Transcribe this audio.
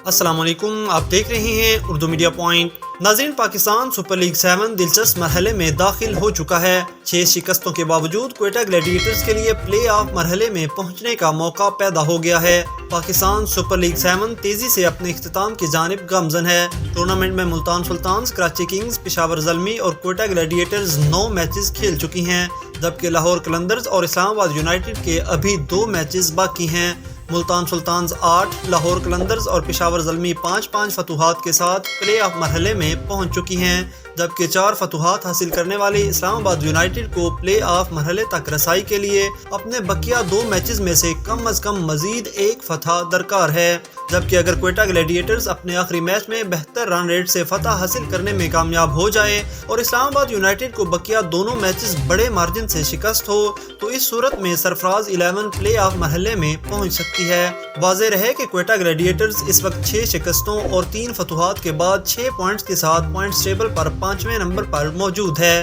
السلام علیکم، آپ دیکھ رہے ہیں اردو میڈیا پوائنٹ۔ ناظرین، پاکستان سپر لیگ 7 دلچسپ مرحلے میں داخل ہو چکا ہے۔ 6 شکستوں کے باوجود کوئٹہ گلیڈیٹرز کے لیے پلے آف مرحلے میں پہنچنے کا موقع پیدا ہو گیا ہے۔ پاکستان سپر لیگ 7 تیزی سے اپنے اختتام کی جانب گامزن ہے۔ ٹورنامنٹ میں ملتان سلطانز، کراچی کنگز، پشاور زلمی اور کوئٹہ گلیڈیٹرز 9 میچز کھیل چکی ہیں، جبکہ لاہور قلندرز اور اسلام آباد یونائیٹڈ کے ابھی 2 میچز باقی ہیں۔ ملتان سلطانز 8، لاہور قلندرز اور پشاور زلمی 5 فتوحات کے ساتھ پلے آف مرحلے میں پہنچ چکی ہیں، جبکہ 4 فتوحات حاصل کرنے والی اسلام آباد یونائیٹڈ کو پلے آف مرحلے تک رسائی کے لیے اپنے بقیہ 2 میچز میں سے کم از کم مزید 1 فتح درکار ہے، جبکہ اگر کوئٹہ گلیڈیٹرز اپنے آخری میچ میں بہتر رن ریٹ سے فتح حاصل کرنے میں کامیاب ہو جائے اور اسلام آباد یونائیٹڈ کو بقیہ دونوں میچز بڑے مارجن سے شکست ہو تو اس صورت میں سرفراز 11 پلے آف مرحلے میں پہنچ سکتی ہے۔ واضح رہے کہ کوئٹہ گلیڈیٹرز اس وقت 6 شکستوں اور 3 فتوحات کے بعد 6 پوائنٹس کے ساتھ پوائنٹس ٹیبل پر 5ویں نمبر پر موجود ہے۔